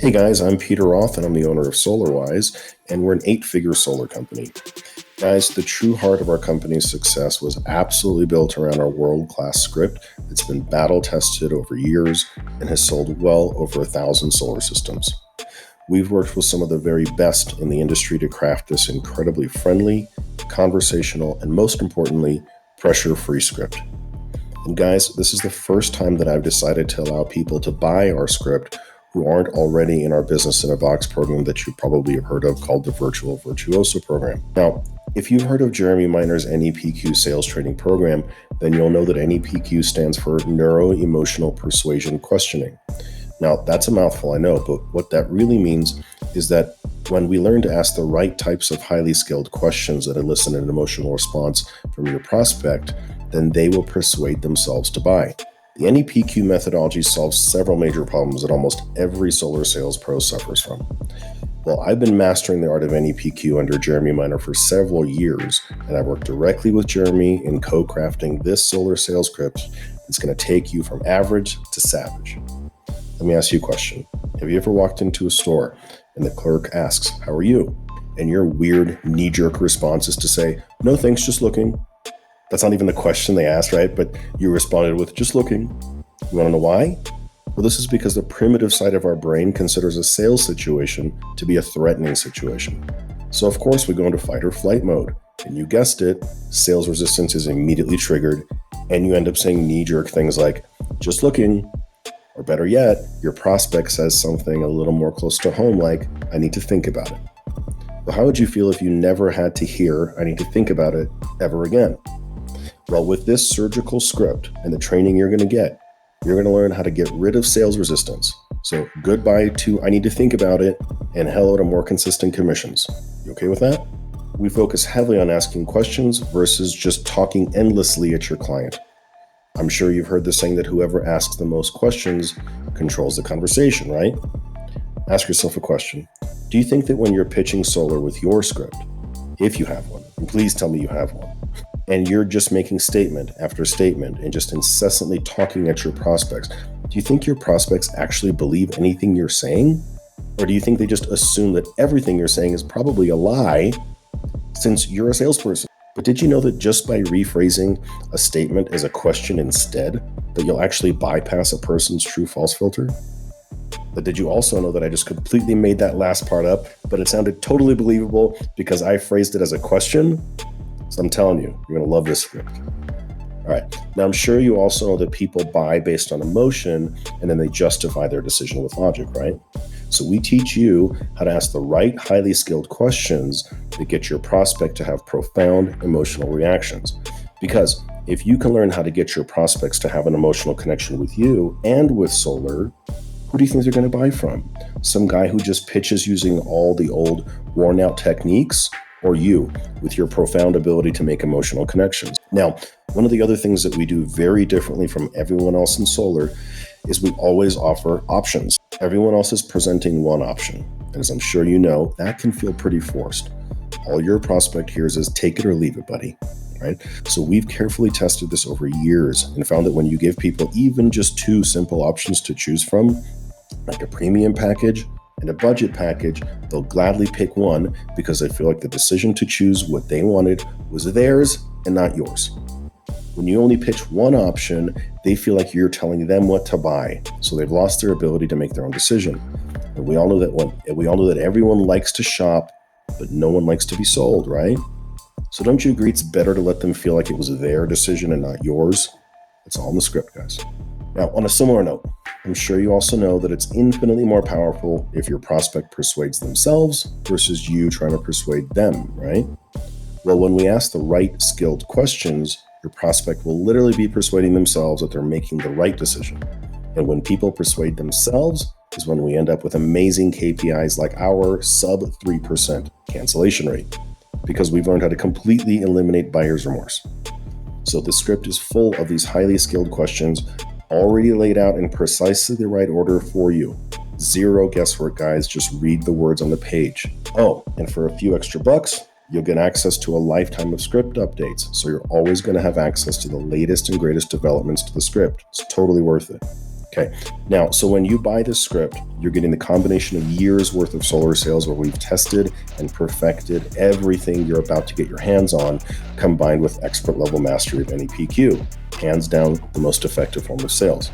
Hey guys, I'm Peter Roth and I'm the owner of SolarWise, and we're an 8-figure solar company. Guys, the true heart of our company's success was absolutely built around our world-class script that's been battle tested over years and has sold well over 1,000 solar systems. We've worked with some of the very best in the industry to craft this incredibly friendly, conversational, and most importantly, pressure-free script. And guys, this is the first time that I've decided to allow people to buy our script who aren't already in our Business in a Box program that you probably have heard of called the Virtual Virtuoso program. Now, if you've heard of Jeremy Miner's NEPQ sales training program, then you'll know that NEPQ stands for Neuro-Emotional Persuasion Questioning. Now, that's a mouthful, I know, but what that really means is that when we learn to ask the right types of highly skilled questions that elicit an emotional response from your prospect, then they will persuade themselves to buy. The NEPQ methodology solves several major problems that almost every solar sales pro suffers from. Well, I've been mastering the art of NEPQ under Jeremy Miner for several years, and I've worked directly with Jeremy in co-crafting this solar sales script that's going to take you from average to savage. Let me ask you a question. Have you ever walked into a store and the clerk asks, "How are you?" And your weird knee-jerk response is to say, "No thanks, just looking." That's not even the question they asked, right? But you responded with, "Just looking." You want to know why? Well, this is because the primitive side of our brain considers a sales situation to be a threatening situation. So of course we go into fight or flight mode. And you guessed it, sales resistance is immediately triggered, and you end up saying knee-jerk things like, "Just looking." Or better yet, your prospect says something a little more close to home like, "I need to think about it." Well, how would you feel if you never had to hear, "I need to think about it," ever again? Well, with this surgical script and the training you're going to get, you're going to learn how to get rid of sales resistance. So goodbye to "I need to think about it" and hello to more consistent commissions. You okay with that? We focus heavily on asking questions versus just talking endlessly at your client. I'm sure you've heard the saying that whoever asks the most questions controls the conversation, right? Ask yourself a question. Do you think that when you're pitching solar with your script, if you have one, and please tell me you have one, and you're just making statement after statement and just incessantly talking at your prospects, do you think your prospects actually believe anything you're saying? Or do you think they just assume that everything you're saying is probably a lie since you're a salesperson? But did you know that just by rephrasing a statement as a question instead, that you'll actually bypass a person's true-false filter? But did you also know that I just completely made that last part up, but it sounded totally believable because I phrased it as a question? So I'm telling you, you're going to love this script. All right. Now, I'm sure you also know that people buy based on emotion and then they justify their decision with logic, right? So we teach you how to ask the right highly skilled questions that get your prospect to have profound emotional reactions. Because if you can learn how to get your prospects to have an emotional connection with you and with solar, who do you think they're going to buy from? Some guy who just pitches using all the old worn out techniques? Or you, with your profound ability to make emotional connections? Now, one of the other things that we do very differently from everyone else in solar is we always offer options. Everyone else is presenting one option. And as I'm sure you know, that can feel pretty forced. All your prospect hears is "take it or leave it, buddy." Right? So we've carefully tested this over years and found that when you give people even just 2 simple options to choose from, like a premium package and a budget package, they'll gladly pick one because they feel like the decision to choose what they wanted was theirs and not yours. When you only pitch one option, they feel like you're telling them what to buy, so they've lost their ability to make their own decision. And we all know that everyone likes to shop, but no one likes to be sold, right? So don't you agree it's better to let them feel like it was their decision and not yours? It's all in the script, guys. Now, on a similar note, I'm sure you also know that it's infinitely more powerful if your prospect persuades themselves versus you trying to persuade them, right? Well, when we ask the right skilled questions, your prospect will literally be persuading themselves that they're making the right decision. And when people persuade themselves is when we end up with amazing KPIs like our sub 3% cancellation rate, because we've learned how to completely eliminate buyer's remorse. So the script is full of these highly skilled questions already laid out in precisely the right order for you. Zero guesswork, guys. Just read the words on the page. Oh, and for a few extra bucks, you'll get access to a lifetime of script updates. So you're always going to have access to the latest and greatest developments to the script. It's totally worth it. Okay. Now, so when you buy this script, you're getting the combination of years worth of solar sales where we've tested and perfected everything you're about to get your hands on, combined with expert level mastery of NEPQ. Hands down, the most effective form of sales.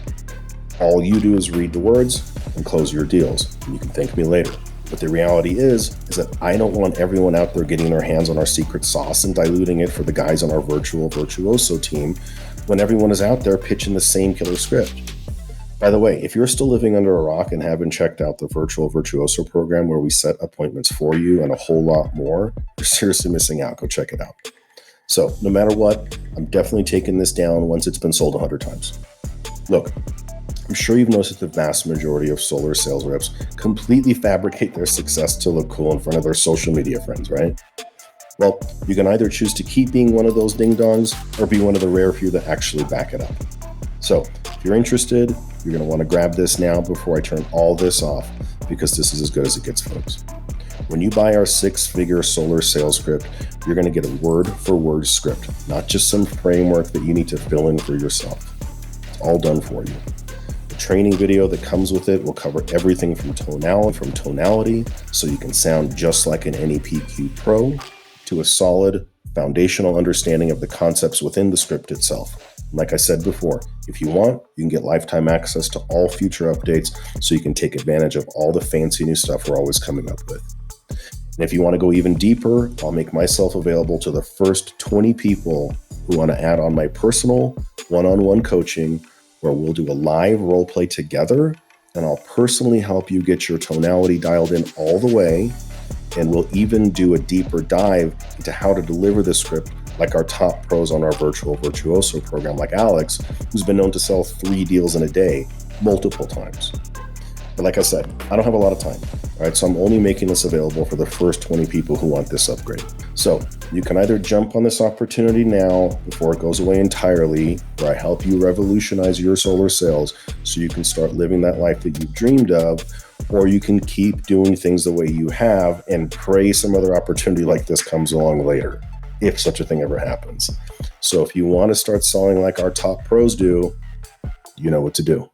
All you do is read the words and close your deals. And you can thank me later. But the reality is that I don't want everyone out there getting their hands on our secret sauce and diluting it for the guys on our virtual virtuoso team when everyone is out there pitching the same killer script. By the way, if you're still living under a rock and haven't checked out the Virtual Virtuoso program where we set appointments for you and a whole lot more, you're seriously missing out. Go check it out. So no matter what, I'm definitely taking this down once it's been sold 100 times. Look, I'm sure you've noticed that the vast majority of solar sales reps completely fabricate their success to look cool in front of their social media friends, right? Well, you can either choose to keep being one of those ding-dongs or be one of the rare few that actually back it up. So if you're interested, you're going to want to grab this now before I turn all this off, because this is as good as it gets, folks. When you buy our 6-figure solar sales script, you're going to get a word-for-word script, not just some framework that you need to fill in for yourself. It's all done for you. The training video that comes with it will cover everything from tonality, so you can sound just like an NEPQ pro, to a solid foundational understanding of the concepts within the script itself. Like I said before, if you want, you can get lifetime access to all future updates so you can take advantage of all the fancy new stuff we're always coming up with. And if you want to go even deeper, I'll make myself available to the first 20 people who want to add on my personal one-on-one coaching, where we'll do a live role play together, and I'll personally help you get your tonality dialed in all the way. And we'll even do a deeper dive into how to deliver the script like our top pros on our Virtual Virtuoso program, like Alex, who's been known to sell 3 deals in a day multiple times. But like I said, I don't have a lot of time, all right? So I'm only making this available for the first 20 people who want this upgrade. So you can either jump on this opportunity now before it goes away entirely, where I help you revolutionize your solar sales so you can start living that life that you've dreamed of, or you can keep doing things the way you have and pray some other opportunity like this comes along later, if such a thing ever happens. So if you want to start selling like our top pros do, you know what to do.